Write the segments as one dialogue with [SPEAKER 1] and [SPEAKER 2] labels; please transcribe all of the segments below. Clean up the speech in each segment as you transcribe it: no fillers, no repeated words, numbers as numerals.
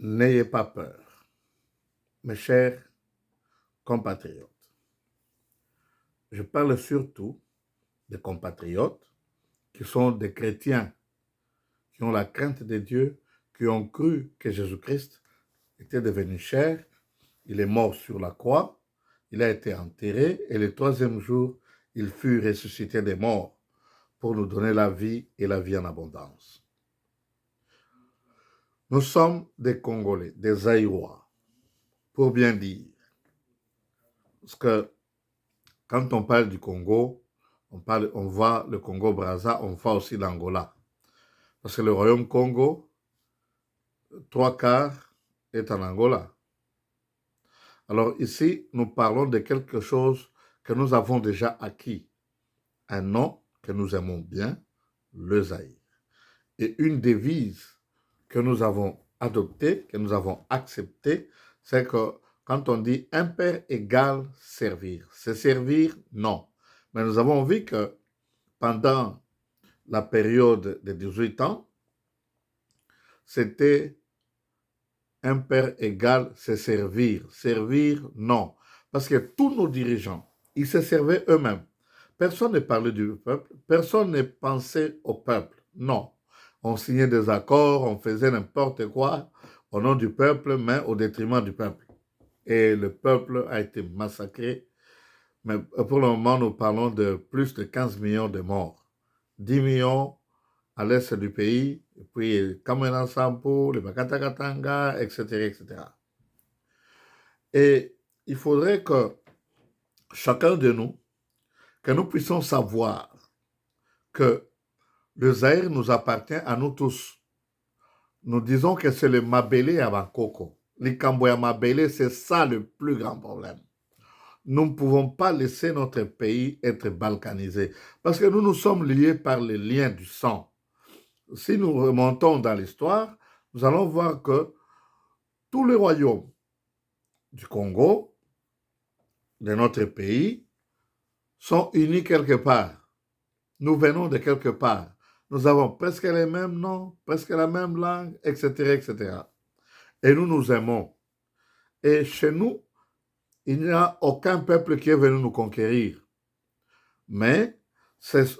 [SPEAKER 1] N'ayez pas peur, mes chers compatriotes. Je parle surtout des compatriotes qui sont des chrétiens, qui ont la crainte de Dieu, qui ont cru que Jésus-Christ était devenu chair, il est mort sur la croix, il a été enterré et le troisième jour, il fut ressuscité des morts pour nous donner la vie et la vie en abondance. Nous sommes des Congolais, des Zaïrois, pour bien dire. Parce que quand on parle du Congo, on voit le Congo-Brazza, on voit aussi l'Angola. Parce que le royaume Congo, 3/4 est en Angola. Alors ici, nous parlons de quelque chose que nous avons déjà acquis. Un nom que nous aimons bien, le Zaïre. Et une devise que nous avons adoptée, que nous avons acceptée, c'est que quand on dit un père égale servir, c'est servir? Non. Mais nous avons vu que pendant la période de 18 ans, c'était un père égal, c'est servir. Servir, non. Parce que tous nos dirigeants, ils se servaient eux-mêmes. Personne ne parlait du peuple, personne ne pensait au peuple. Non. On signait des accords, on faisait n'importe quoi au nom du peuple, mais au détriment du peuple. Et le peuple a été massacré. Mais pour le moment, nous parlons de plus de 15 millions de morts. 10 millions à l'est du pays, et puis Kamena Sampo, le Bakatakatanga, etc., etc. Et il faudrait que chacun de nous, que nous puissions savoir que le Zaïre nous appartient à nous tous. Nous disons que c'est le Mabélé à Bangkoko. L'Ikamboya Mabélé, c'est ça le plus grand problème. Nous ne pouvons pas laisser notre pays être balkanisé parce que nous nous sommes liés par les liens du sang. Si nous remontons dans l'histoire, nous allons voir que tous les royaumes du Congo, de notre pays, sont unis quelque part. Nous venons de quelque part. Nous avons presque les mêmes noms, presque la même langue, etc., etc. Et nous nous aimons. Et chez nous, il n'y a aucun peuple qui est venu nous conquérir. Mais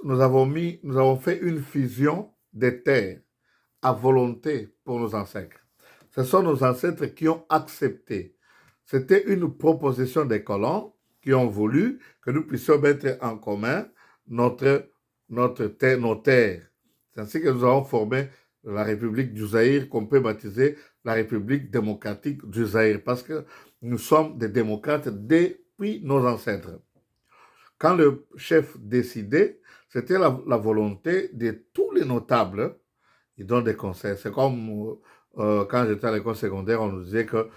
[SPEAKER 1] nous avons fait une fusion des terres à volonté pour nos ancêtres. Ce sont nos ancêtres qui ont accepté. C'était une proposition des colons qui ont voulu que nous puissions mettre en commun nos terres. C'est ainsi que nous avons formé la République du Zaïre, qu'on peut baptiser la République démocratique du Zaïre, parce que nous sommes des démocrates depuis nos ancêtres. Quand le chef décidait, c'était la volonté de tous les notables. Ils donnent des conseils. C'est comme quand j'étais à l'école secondaire, on nous disait que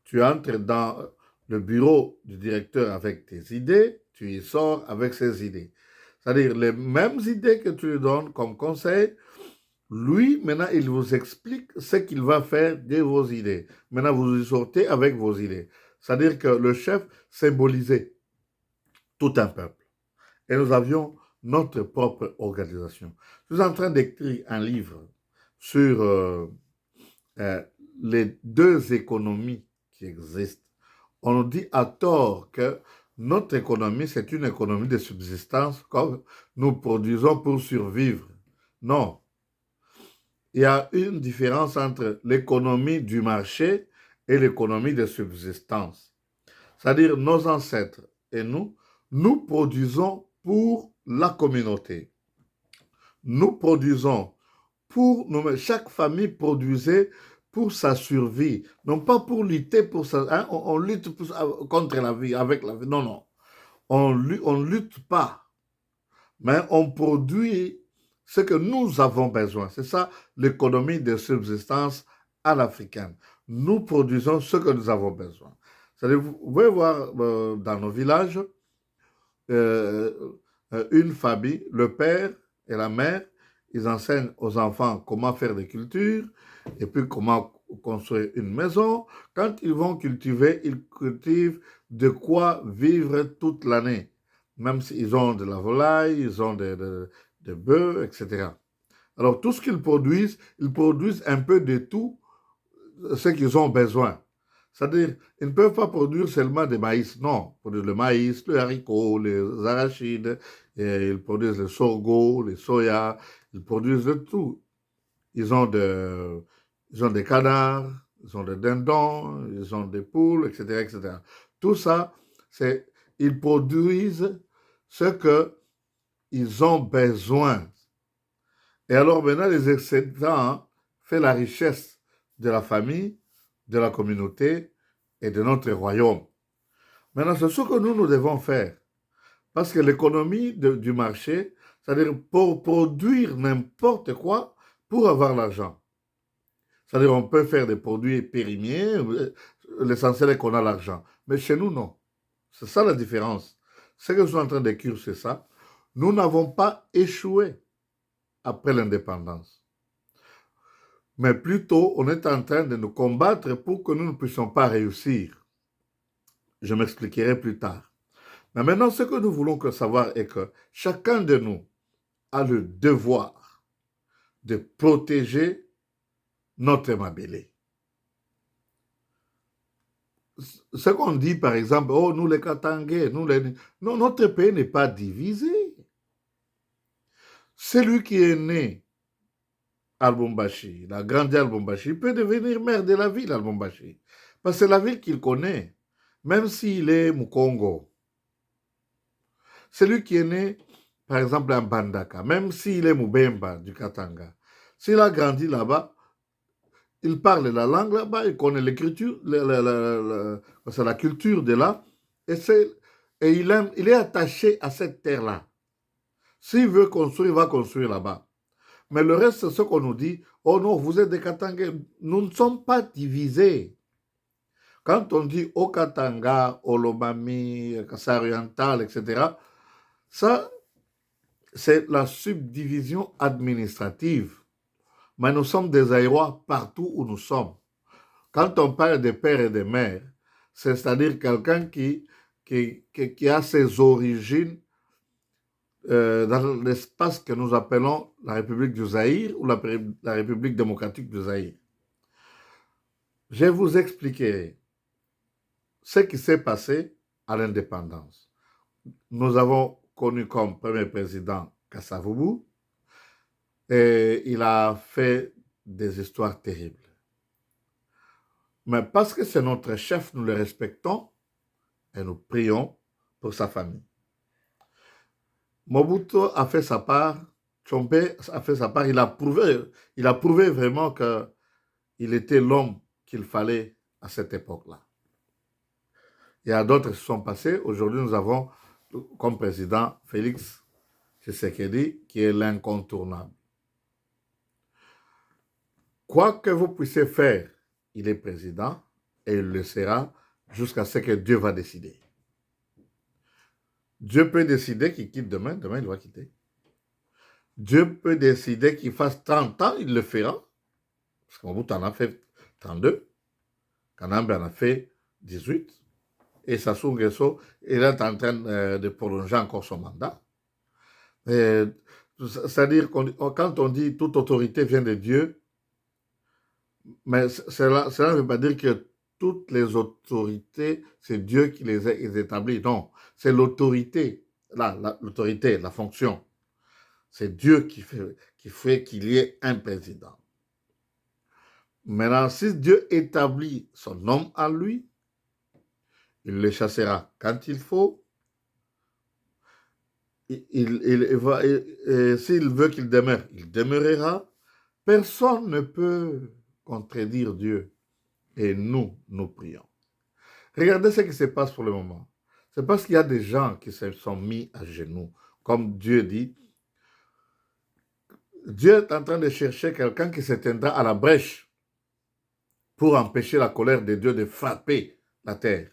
[SPEAKER 1] tu entres dans le bureau du directeur avec tes idées, tu y sors avec ses idées. C'est-à-dire les mêmes idées que tu lui donnes comme conseil, lui, maintenant, il vous explique ce qu'il va faire de vos idées. Maintenant, vous y sortez avec vos idées. C'est-à-dire que le chef symbolisait tout un peuple. Et nous avions notre propre organisation. Je suis en train d'écrire un livre sur les deux économies qui existent. On nous dit à tort que notre économie, c'est une économie de subsistance, comme nous produisons pour survivre. Non. Il y a une différence entre l'économie du marché et l'économie de subsistance. C'est-à-dire nos ancêtres et nous produisons pour la communauté. Nous produisons pour nous, chaque famille produisait pour sa survie, non pas pour lutter pour ça. Hein, on lutte contre la vie, avec la vie. Non, non. On lutte pas, mais on produit ce que nous avons besoin. C'est ça l'économie de subsistance à l'africaine. Nous produisons ce que nous avons besoin. Vous pouvez voir dans nos villages une famille, le père et la mère, ils enseignent aux enfants comment faire des cultures et puis comment construire une maison. Quand ils vont cultiver, ils cultivent de quoi vivre toute l'année. Même s'ils ont de la volaille, ils ont de bœufs, etc. Alors tout ce qu'ils produisent un peu de tout ce qu'ils ont besoin. C'est-à-dire, ils ne peuvent pas produire seulement des maïs. Non, ils produisent le maïs, le haricot, les arachides, et ils produisent le sorgho, les soya, ils produisent de tout. Ils ont, ils ont des canards, ils ont des dindons, ils ont des poules, etc., etc. Tout ça, c'est, ils produisent ce qu'ils ont besoin. Et alors maintenant, les excédents font la richesse de la famille, de la communauté et de notre royaume. Maintenant, c'est ce que nous devons faire. Parce que l'économie du marché, c'est-à-dire pour produire n'importe quoi pour avoir l'argent. C'est-à-dire on peut faire des produits périmiers, l'essentiel est qu'on a l'argent. Mais chez nous, non. C'est ça la différence. Ce que je suis en train d'écrire, c'est ça. Nous n'avons pas échoué après l'indépendance. Mais plutôt, on est en train de nous combattre pour que nous ne puissions pas réussir. Je m'expliquerai plus tard. Mais maintenant, ce que nous voulons savoir est que chacun de nous a le devoir de protéger notre Mabélé. Ce qu'on dit, par exemple, oh, nous les Katangais, nous les... Non, notre pays n'est pas divisé. Celui qui est né à Lubumbashi, il a grandi à Lubumbashi, il peut devenir maire de la ville à Lubumbashi. Parce que c'est la ville qu'il connaît, même s'il est Mukongo. Celui qui est né, par exemple, à Mbandaka, même s'il est Mubemba du Katanga, s'il a grandi là-bas, il parle la langue là-bas, il connaît l'écriture, c'est la culture de là, et, et il est attaché à cette terre-là. S'il veut construire, il va construire là-bas. Mais le reste, c'est ce qu'on nous dit, oh non, vous êtes des Katangais. Nous ne sommes pas divisés. Quand on dit au Katanga, au Lomami, Kassai oriental, etc., ça, c'est la subdivision administrative. Mais nous sommes des Aïrois partout où nous sommes. Quand on parle de pères et de mères, c'est-à-dire quelqu'un qui a ses origines dans l'espace que nous appelons la République du Zaïre ou la République démocratique du Zaïre. Je vous expliquerai ce qui s'est passé à l'indépendance. Nous avons connu comme premier président Kasavubu et il a fait des histoires terribles. Mais parce que c'est notre chef, nous le respectons et nous prions pour sa famille. Mobutu a fait sa part, Tshombe a fait sa part, il a prouvé vraiment qu'il était l'homme qu'il fallait à cette époque-là. Il y a d'autres qui se sont passés. Aujourd'hui, nous avons comme président Félix Tshisekedi, qui est l'incontournable. Quoi que vous puissiez faire, il est président et il le sera jusqu'à ce que Dieu va décider. Dieu peut décider qu'il quitte demain, demain il va quitter. Dieu peut décider qu'il fasse 30 ans, il le fera. Parce qu'en bout, en a fait 32. Kanambe en a fait 18. Et Sassou Nguesso, il est en train de prolonger encore son mandat. C'est-à-dire quand on dit toute autorité vient de Dieu, mais cela ne veut pas dire que toutes les autorités, c'est Dieu qui les a établies. Non, c'est l'autorité, l'autorité, la fonction. C'est Dieu qui fait qu'il y ait un président. Maintenant, si Dieu établit son homme à lui, il le chassera quand il faut. S'il veut qu'il demeure, il demeurera. Personne ne peut contredire Dieu. Et nous prions. Regardez ce qui se passe pour le moment. C'est parce qu'il y a des gens qui se sont mis à genoux. Comme Dieu dit, Dieu est en train de chercher quelqu'un qui s'éteindra à la brèche pour empêcher la colère de Dieu de frapper la terre.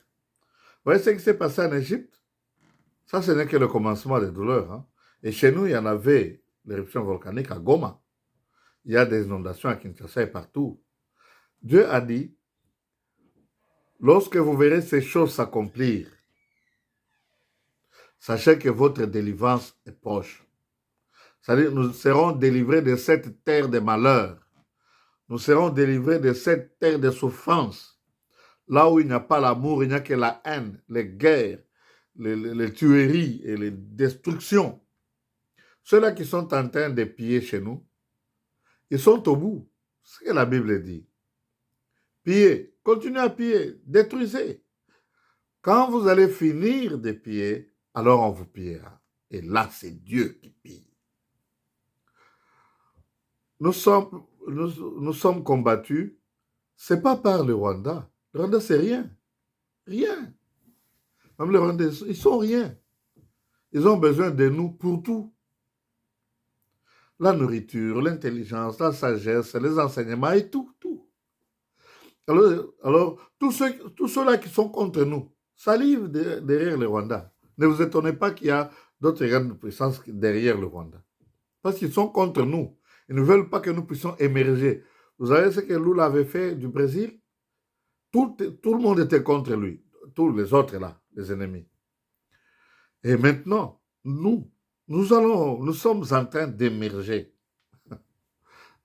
[SPEAKER 1] Vous voyez ce qui s'est passé en Égypte? Ça, ce n'est que le commencement des douleurs. Hein? Et chez nous, il y en avait l'éruption volcanique à Goma. Il y a des inondations à Kinshasa et partout. Dieu a dit, lorsque vous verrez ces choses s'accomplir, sachez que votre délivrance est proche. C'est-à-dire, nous serons délivrés de cette terre de malheur. Nous serons délivrés de cette terre de souffrance. Là où il n'y a pas l'amour, il n'y a que la haine, les guerres, les tueries et les destructions. Ceux-là qui sont en train de piller chez nous, ils sont au bout. C'est ce que la Bible dit. Pillez, continuez à piller, détruisez. Quand vous allez finir de piller, alors on vous pillera. Et là, c'est Dieu qui pille. Nous sommes combattus, ce n'est pas par le Rwanda. Le Rwanda, c'est rien. Rien. Même les Rwandais, ils sont rien. Ils ont besoin de nous pour tout. La nourriture, l'intelligence, la sagesse, les enseignements et tout, tout. Alors tous ceux-là qui sont contre nous salivent derrière le Rwanda. Ne vous étonnez pas qu'il y a d'autres grandes puissances derrière le Rwanda. Parce qu'ils sont contre nous. Ils ne veulent pas que nous puissions émerger. Vous savez ce que Lula avait fait du Brésil? Tout le monde était contre lui. Tous les autres là, les ennemis. Et maintenant, nous sommes en train d'émerger.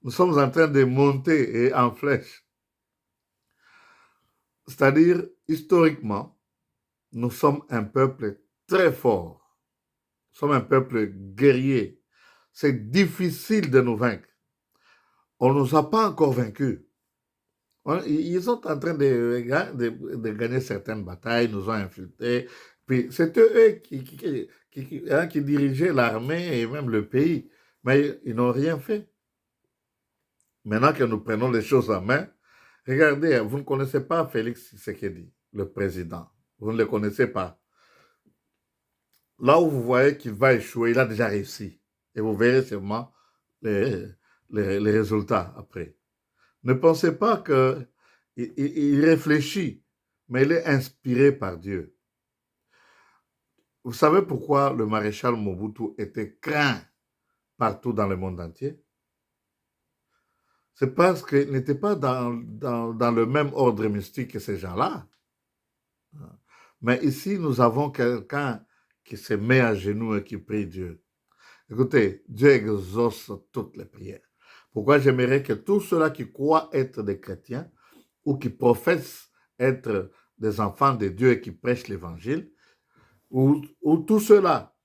[SPEAKER 1] Nous sommes en train de monter et en flèche. C'est-à-dire, historiquement, nous sommes un peuple très fort. Nous sommes un peuple guerrier. C'est difficile de nous vaincre. On ne nous a pas encore vaincus. Ils sont en train de gagner certaines batailles, nous ont infiltrés. Puis c'est eux qui dirigeaient l'armée et même le pays. Mais ils n'ont rien fait. Maintenant que nous prenons les choses en main, regardez, vous ne connaissez pas Félix Tshisekedi, le président. Vous ne le connaissez pas. Là où vous voyez qu'il va échouer, il a déjà réussi. Et vous verrez sûrement les résultats après. Ne pensez pas qu'il réfléchit, mais il est inspiré par Dieu. Vous savez pourquoi le maréchal Mobutu était craint partout dans le monde entier? C'est parce qu'il n'était pas dans le même ordre mystique que ces gens-là. Mais ici, nous avons quelqu'un qui se met à genoux et qui prie Dieu. Écoutez, Dieu exauce toutes les prières. Pourquoi j'aimerais que tous ceux-là qui croient être des chrétiens ou qui professent être des enfants de Dieu et qui prêchent l'évangile, ou tous ceux-là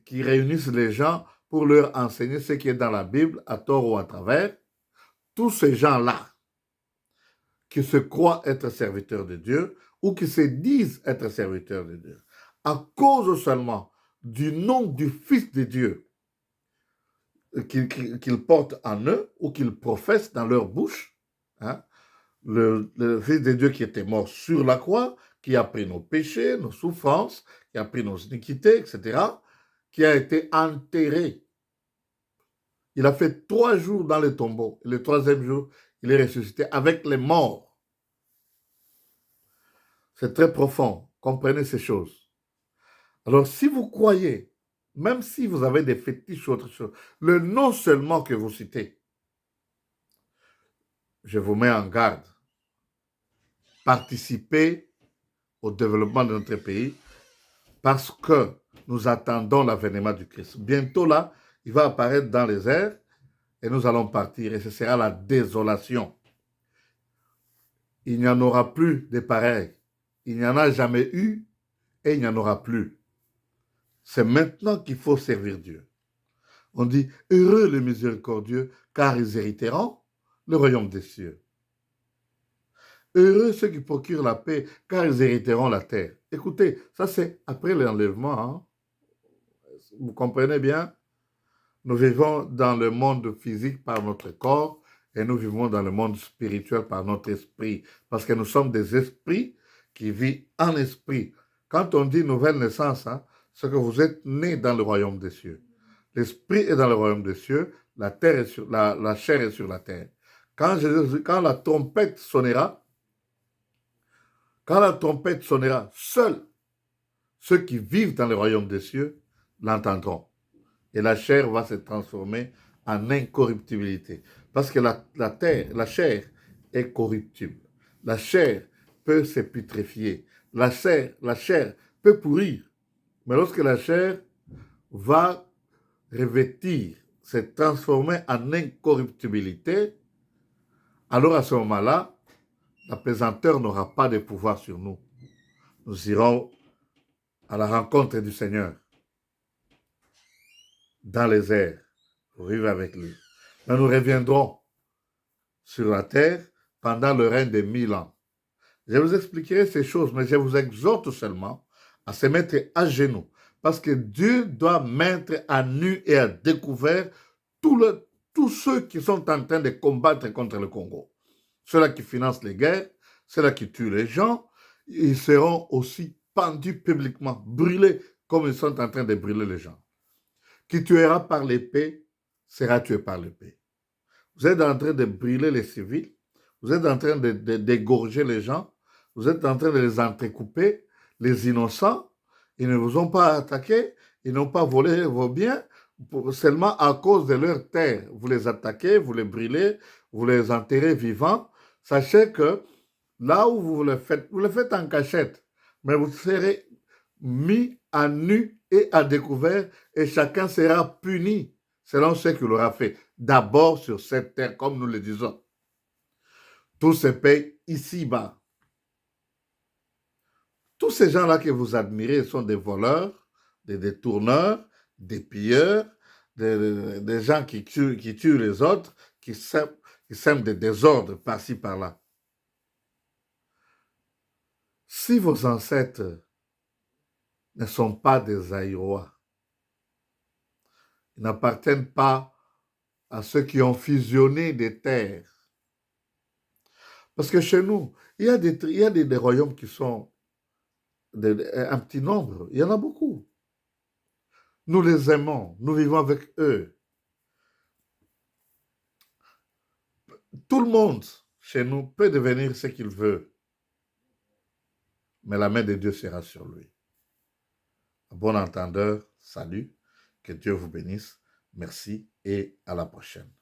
[SPEAKER 1] qui réunissent les gens pour leur enseigner ce qui est dans la Bible, à tort ou à travers, tous ces gens-là qui se croient être serviteurs de Dieu ou qui se disent être serviteurs de Dieu, à cause seulement du nom du Fils de Dieu qu'ils portent en eux ou qu'ils professent dans leur bouche, hein, le Fils de Dieu qui était mort sur la croix, qui a pris nos péchés, nos souffrances, qui a pris nos iniquités, etc., qui a été enterré. Il a fait 3 jours dans le tombeau. Et le 3e jour, il est ressuscité avec les morts. C'est très profond. Comprenez ces choses. Alors, si vous croyez, même si vous avez des fétiches ou autre chose, le nom seulement que vous citez, je vous mets en garde. Participez au développement de notre pays parce que nous attendons l'avènement du Christ. Bientôt là, il va apparaître dans les airs et nous allons partir et ce sera la désolation. Il n'y en aura plus de pareils. Il n'y en a jamais eu et il n'y en aura plus. C'est maintenant qu'il faut servir Dieu. On dit, heureux les miséricordieux, car ils hériteront le royaume des cieux. Heureux ceux qui procurent la paix, car ils hériteront la terre. Écoutez, ça c'est après l'enlèvement. Hein? Vous comprenez bien? Nous vivons dans le monde physique par notre corps et nous vivons dans le monde spirituel par notre esprit. Parce que nous sommes des esprits qui vivent en esprit. Quand on dit nouvelle naissance, hein, c'est que vous êtes nés dans le royaume des cieux. L'esprit est dans le royaume des cieux, la chair est sur la terre. Quand la trompette sonnera, seuls ceux qui vivent dans le royaume des cieux l'entendront. Et la chair va se transformer en incorruptibilité. Parce que la chair est corruptible. La chair peut se putréfier. La chair peut pourrir. Mais lorsque la chair va revêtir, se transformer en incorruptibilité, Alors à ce moment-là, la pesanteur n'aura pas de pouvoir sur nous. Nous irons à la rencontre du Seigneur dans les airs pour vivre avec lui. Mais nous reviendrons sur la terre pendant le règne des 1000 ans. Je vous expliquerai ces choses, mais je vous exhorte seulement à se mettre à genoux, parce que Dieu doit mettre à nu et à découvert tous ceux qui sont en train de combattre contre le Congo. Ceux-là qui financent les guerres, ceux-là qui tuent les gens, ils seront aussi pendus publiquement, brûlés comme ils sont en train de brûler les gens. Qui tuera par l'épée sera tué par l'épée. Vous êtes en train de brûler les civils, vous êtes en train d'égorger les gens, vous êtes en train de les entrecouper, les innocents, ils ne vous ont pas attaqué, ils n'ont pas volé vos biens, seulement à cause de leur terre. Vous les attaquez, vous les brûlez, vous les enterrez vivants. Sachez que là où vous le faites en cachette, mais vous serez mis à nu et à découvert et chacun sera puni selon ce qu'il aura fait. D'abord sur cette terre, comme nous le disons. Tout se paye ici-bas. Tous ces gens-là que vous admirez sont des voleurs, des détourneurs, des pilleurs, des gens qui tuent les autres, qui sèment des désordres par-ci, par-là. Si vos ancêtres ne sont pas des Aïrois, ils n'appartiennent pas à ceux qui ont fusionné des terres. Parce que chez nous, il y a des royaumes qui sont un petit nombre. Il y en a beaucoup. Nous les aimons, nous vivons avec eux. Tout le monde chez nous peut devenir ce qu'il veut, mais la main de Dieu sera sur lui. Bon entendeur, salut, que Dieu vous bénisse, merci et à la prochaine.